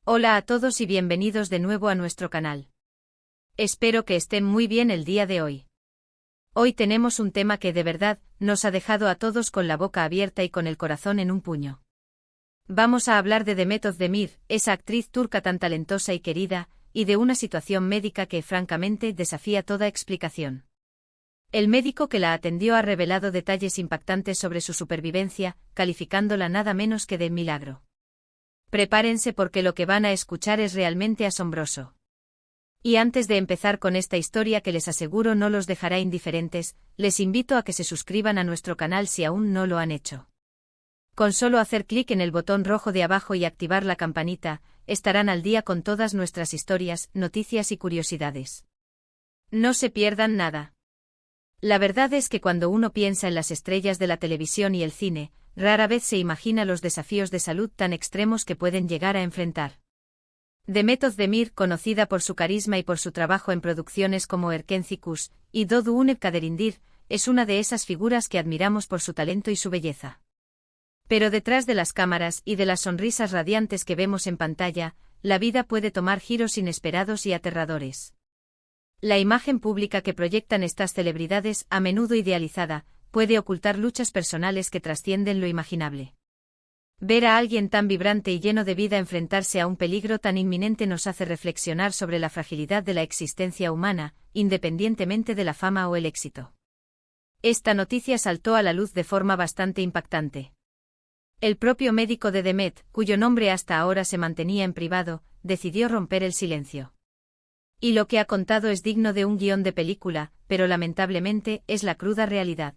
Hola a todos y bienvenidos de nuevo a nuestro canal. Espero que estén muy bien el día de hoy. Hoy tenemos un tema que de verdad nos ha dejado a todos con la boca abierta y con el corazón en un puño. Vamos a hablar de Demet Özdemir, esa actriz turca tan talentosa y querida, y de una situación médica que francamente desafía toda explicación. El médico que la atendió ha revelado detalles impactantes sobre su supervivencia, calificándola nada menos que de milagro. Prepárense porque lo que van a escuchar es realmente asombroso. Y antes de empezar con esta historia que les aseguro no los dejará indiferentes, les invito a que se suscriban a nuestro canal si aún no lo han hecho. Con solo hacer clic en el botón rojo de abajo y activar la campanita, estarán al día con todas nuestras historias, noticias y curiosidades. No se pierdan nada. La verdad es que cuando uno piensa en las estrellas de la televisión y el cine, rara vez se imagina los desafíos de salud tan extremos que pueden llegar a enfrentar. Demet Özdemir, conocida por su carisma y por su trabajo en producciones como Erken Kuş y Doğu Une Kaderindir, es una de esas figuras que admiramos por su talento y su belleza. Pero detrás de las cámaras y de las sonrisas radiantes que vemos en pantalla, la vida puede tomar giros inesperados y aterradores. La imagen pública que proyectan estas celebridades, a menudo idealizada, puede ocultar luchas personales que trascienden lo imaginable. Ver a alguien tan vibrante y lleno de vida enfrentarse a un peligro tan inminente nos hace reflexionar sobre la fragilidad de la existencia humana, independientemente de la fama o el éxito. Esta noticia saltó a la luz de forma bastante impactante. El propio médico de Demet, cuyo nombre hasta ahora se mantenía en privado, decidió romper el silencio. Y lo que ha contado es digno de un guión de película, pero lamentablemente es la cruda realidad.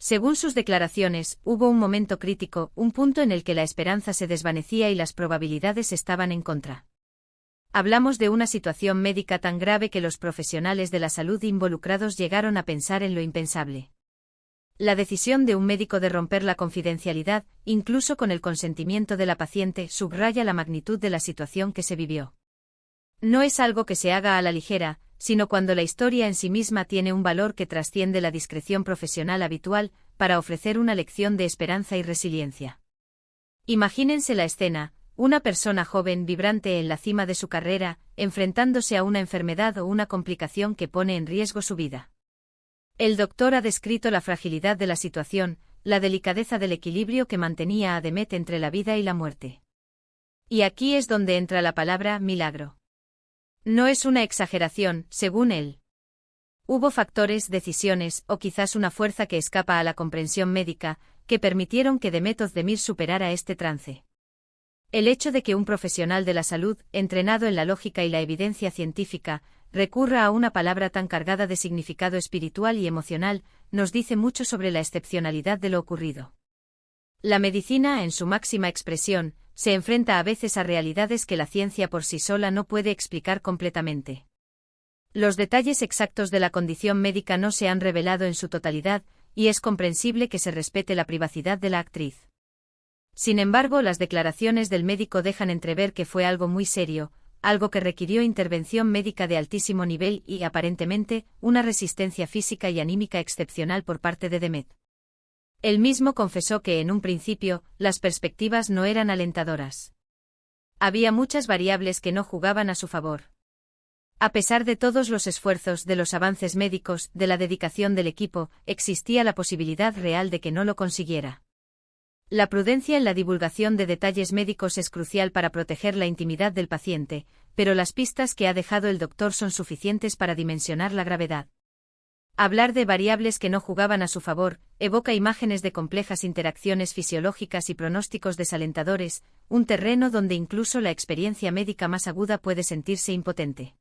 Según sus declaraciones, hubo un momento crítico, un punto en el que la esperanza se desvanecía y las probabilidades estaban en contra. Hablamos de una situación médica tan grave que los profesionales de la salud involucrados llegaron a pensar en lo impensable. La decisión de un médico de romper la confidencialidad, incluso con el consentimiento de la paciente, subraya la magnitud de la situación que se vivió. No es algo que se haga a la ligera, sino cuando la historia en sí misma tiene un valor que trasciende la discreción profesional habitual, para ofrecer una lección de esperanza y resiliencia. Imagínense la escena, una persona joven vibrante en la cima de su carrera, enfrentándose a una enfermedad o una complicación que pone en riesgo su vida. El doctor ha descrito la fragilidad de la situación, la delicadeza del equilibrio que mantenía a Demet entre la vida y la muerte. Y aquí es donde entra la palabra milagro. No es una exageración, según él. Hubo factores, decisiones, o quizás una fuerza que escapa a la comprensión médica, que permitieron que Demet Özdemir superara este trance. El hecho de que un profesional de la salud, entrenado en la lógica y la evidencia científica, recurra a una palabra tan cargada de significado espiritual y emocional, nos dice mucho sobre la excepcionalidad de lo ocurrido. La medicina, en su máxima expresión, se enfrenta a veces a realidades que la ciencia por sí sola no puede explicar completamente. Los detalles exactos de la condición médica no se han revelado en su totalidad, y es comprensible que se respete la privacidad de la actriz. Sin embargo, las declaraciones del médico dejan entrever que fue algo muy serio, algo que requirió intervención médica de altísimo nivel y, aparentemente, una resistencia física y anímica excepcional por parte de Demet. Él mismo confesó que en un principio, las perspectivas no eran alentadoras. Había muchas variables que no jugaban a su favor. A pesar de todos los esfuerzos, de los avances médicos, de la dedicación del equipo, existía la posibilidad real de que no lo consiguiera. La prudencia en la divulgación de detalles médicos es crucial para proteger la intimidad del paciente, pero las pistas que ha dejado el doctor son suficientes para dimensionar la gravedad. Hablar de variables que no jugaban a su favor, evoca imágenes de complejas interacciones fisiológicas y pronósticos desalentadores, un terreno donde incluso la experiencia médica más aguda puede sentirse impotente.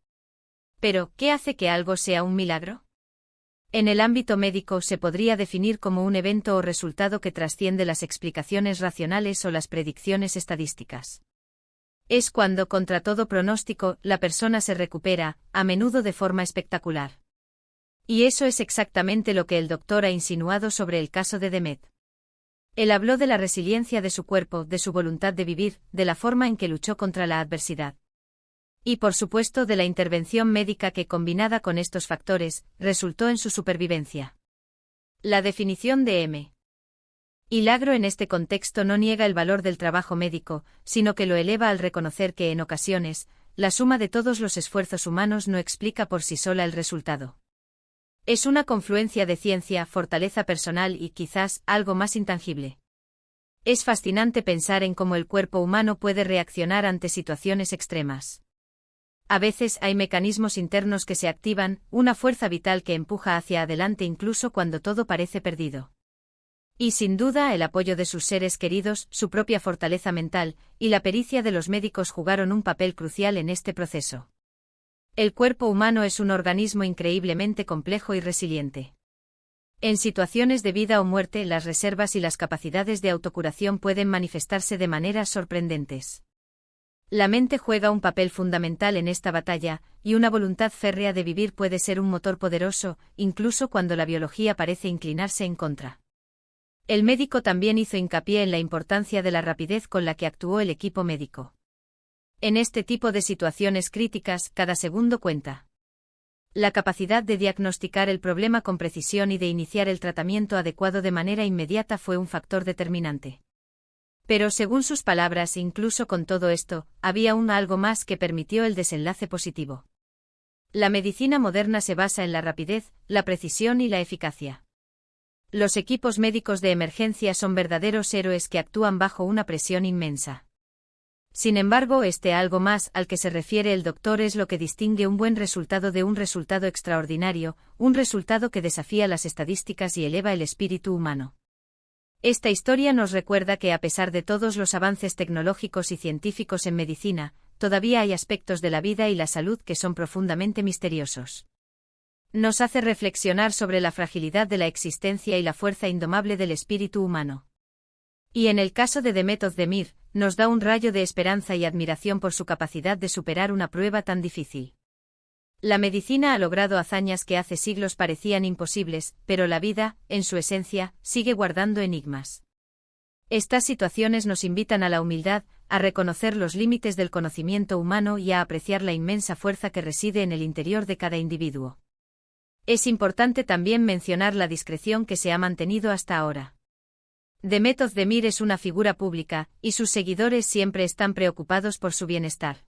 Pero, ¿qué hace que algo sea un milagro? En el ámbito médico se podría definir como un evento o resultado que trasciende las explicaciones racionales o las predicciones estadísticas. Es cuando, contra todo pronóstico, la persona se recupera, a menudo de forma espectacular. Y eso es exactamente lo que el doctor ha insinuado sobre el caso de Demet. Él habló de la resiliencia de su cuerpo, de su voluntad de vivir, de la forma en que luchó contra la adversidad. Y por supuesto de la intervención médica que, combinada con estos factores, resultó en su supervivencia. La definición de M. Milagro en este contexto no niega el valor del trabajo médico, sino que lo eleva al reconocer que en ocasiones, la suma de todos los esfuerzos humanos no explica por sí sola el resultado. Es una confluencia de ciencia, fortaleza personal y, quizás, algo más intangible. Es fascinante pensar en cómo el cuerpo humano puede reaccionar ante situaciones extremas. A veces hay mecanismos internos que se activan, una fuerza vital que empuja hacia adelante incluso cuando todo parece perdido. Y sin duda el apoyo de sus seres queridos, su propia fortaleza mental, y la pericia de los médicos jugaron un papel crucial en este proceso. El cuerpo humano es un organismo increíblemente complejo y resiliente. En situaciones de vida o muerte, las reservas y las capacidades de autocuración pueden manifestarse de maneras sorprendentes. La mente juega un papel fundamental en esta batalla, y una voluntad férrea de vivir puede ser un motor poderoso, incluso cuando la biología parece inclinarse en contra. El médico también hizo hincapié en la importancia de la rapidez con la que actuó el equipo médico. En este tipo de situaciones críticas, cada segundo cuenta. La capacidad de diagnosticar el problema con precisión y de iniciar el tratamiento adecuado de manera inmediata fue un factor determinante. Pero según sus palabras, incluso con todo esto, había algo más que permitió el desenlace positivo. La medicina moderna se basa en la rapidez, la precisión y la eficacia. Los equipos médicos de emergencia son verdaderos héroes que actúan bajo una presión inmensa. Sin embargo, algo más al que se refiere el doctor es lo que distingue un buen resultado de un resultado extraordinario, un resultado que desafía las estadísticas y eleva el espíritu humano. Esta historia nos recuerda que a pesar de todos los avances tecnológicos y científicos en medicina, todavía hay aspectos de la vida y la salud que son profundamente misteriosos. Nos hace reflexionar sobre la fragilidad de la existencia y la fuerza indomable del espíritu humano. Y en el caso de Demet Özdemir, nos da un rayo de esperanza y admiración por su capacidad de superar una prueba tan difícil. La medicina ha logrado hazañas que hace siglos parecían imposibles, pero la vida, en su esencia, sigue guardando enigmas. Estas situaciones nos invitan a la humildad, a reconocer los límites del conocimiento humano y a apreciar la inmensa fuerza que reside en el interior de cada individuo. Es importante también mencionar la discreción que se ha mantenido hasta ahora. Demet Özdemir es una figura pública, y sus seguidores siempre están preocupados por su bienestar.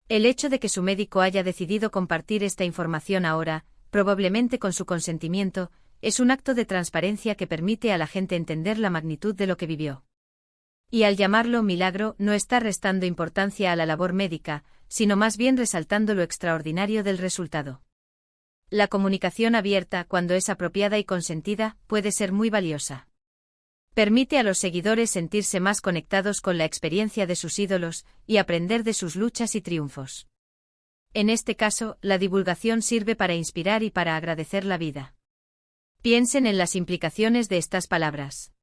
El hecho de que su médico haya decidido compartir esta información ahora, probablemente con su consentimiento, es un acto de transparencia que permite a la gente entender la magnitud de lo que vivió. Y al llamarlo milagro, no está restando importancia a la labor médica, sino más bien resaltando lo extraordinario del resultado. La comunicación abierta, cuando es apropiada y consentida, puede ser muy valiosa. Permite a los seguidores sentirse más conectados con la experiencia de sus ídolos y aprender de sus luchas y triunfos. En este caso, la divulgación sirve para inspirar y para agradecer la vida. Piensen en las implicaciones de estas palabras.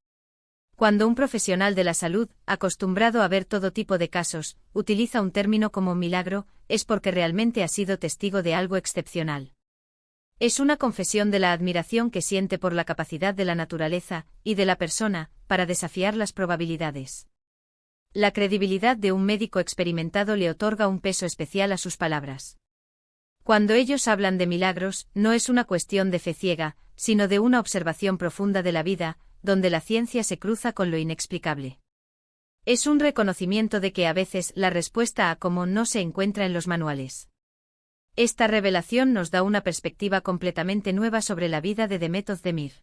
Cuando un profesional de la salud, acostumbrado a ver todo tipo de casos, utiliza un término como milagro, es porque realmente ha sido testigo de algo excepcional. Es una confesión de la admiración que siente por la capacidad de la naturaleza, y de la persona, para desafiar las probabilidades. La credibilidad de un médico experimentado le otorga un peso especial a sus palabras. Cuando ellos hablan de milagros, no es una cuestión de fe ciega, sino de una observación profunda de la vida, donde la ciencia se cruza con lo inexplicable. Es un reconocimiento de que a veces la respuesta a cómo no se encuentra en los manuales. Esta revelación nos da una perspectiva completamente nueva sobre la vida de Demet Özdemir.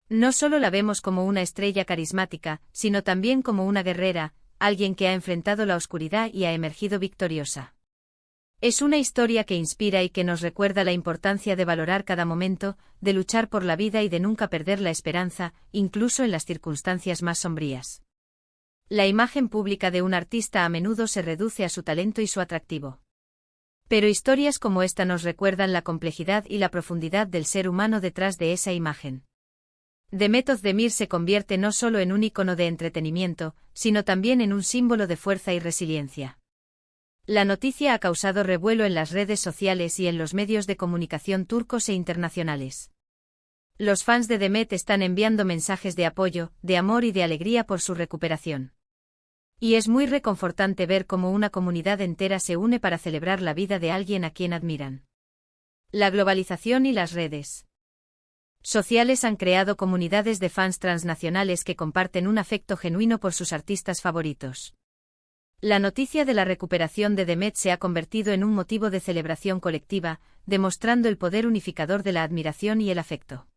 No solo la vemos como una estrella carismática, sino también como una guerrera, alguien que ha enfrentado la oscuridad y ha emergido victoriosa. Es una historia que inspira y que nos recuerda la importancia de valorar cada momento, de luchar por la vida y de nunca perder la esperanza, incluso en las circunstancias más sombrías. La imagen pública de un artista a menudo se reduce a su talento y su atractivo. Pero historias como esta nos recuerdan la complejidad y la profundidad del ser humano detrás de esa imagen. Demet Özdemir se convierte no solo en un icono de entretenimiento, sino también en un símbolo de fuerza y resiliencia. La noticia ha causado revuelo en las redes sociales y en los medios de comunicación turcos e internacionales. Los fans de Demet están enviando mensajes de apoyo, de amor y de alegría por su recuperación. Y es muy reconfortante ver cómo una comunidad entera se une para celebrar la vida de alguien a quien admiran. La globalización y las redes. sociales han creado comunidades de fans transnacionales que comparten un afecto genuino por sus artistas favoritos. La noticia de la recuperación de Demet se ha convertido en un motivo de celebración colectiva, demostrando el poder unificador de la admiración y el afecto.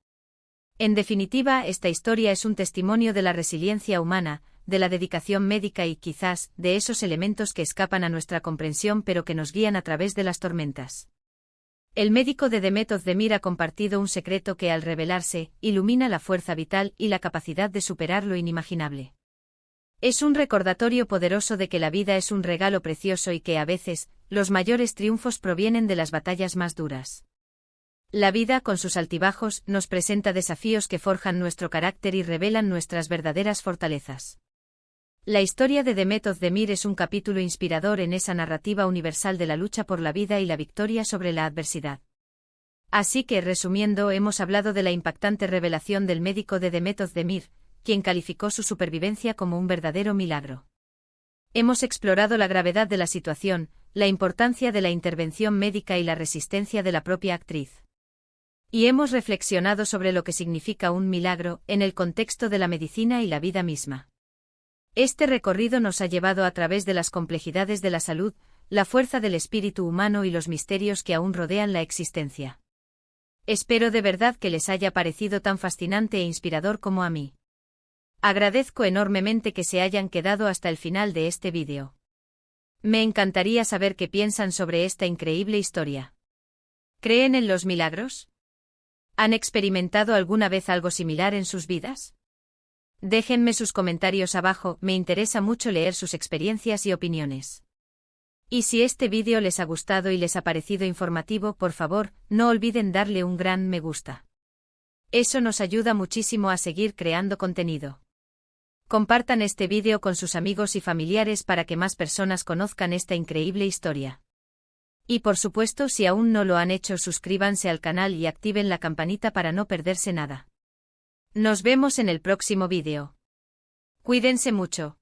En definitiva, esta historia es un testimonio de la resiliencia humana, de la dedicación médica y, quizás, de esos elementos que escapan a nuestra comprensión pero que nos guían a través de las tormentas. El médico de Demet Özdemir ha compartido un secreto que, al revelarse, ilumina la fuerza vital y la capacidad de superar lo inimaginable. Es un recordatorio poderoso de que la vida es un regalo precioso y que, a veces, los mayores triunfos provienen de las batallas más duras. La vida, con sus altibajos, nos presenta desafíos que forjan nuestro carácter y revelan nuestras verdaderas fortalezas. La historia de Demet Özdemir es un capítulo inspirador en esa narrativa universal de la lucha por la vida y la victoria sobre la adversidad. Así que, resumiendo, hemos hablado de la impactante revelación del médico de Demet Özdemir, quien calificó su supervivencia como un verdadero milagro. Hemos explorado la gravedad de la situación, la importancia de la intervención médica y la resistencia de la propia actriz. Y hemos reflexionado sobre lo que significa un milagro en el contexto de la medicina y la vida misma. Este recorrido nos ha llevado a través de las complejidades de la salud, la fuerza del espíritu humano y los misterios que aún rodean la existencia. Espero de verdad que les haya parecido tan fascinante e inspirador como a mí. Agradezco enormemente que se hayan quedado hasta el final de este vídeo. Me encantaría saber qué piensan sobre esta increíble historia. ¿Creen en los milagros? ¿Han experimentado alguna vez algo similar en sus vidas? Déjenme sus comentarios abajo, me interesa mucho leer sus experiencias y opiniones. Y si este vídeo les ha gustado y les ha parecido informativo, por favor, no olviden darle un gran me gusta. Eso nos ayuda muchísimo a seguir creando contenido. Compartan este vídeo con sus amigos y familiares para que más personas conozcan esta increíble historia. Y por supuesto, si aún no lo han hecho, suscríbanse al canal y activen la campanita para no perderse nada. Nos vemos en el próximo vídeo. Cuídense mucho.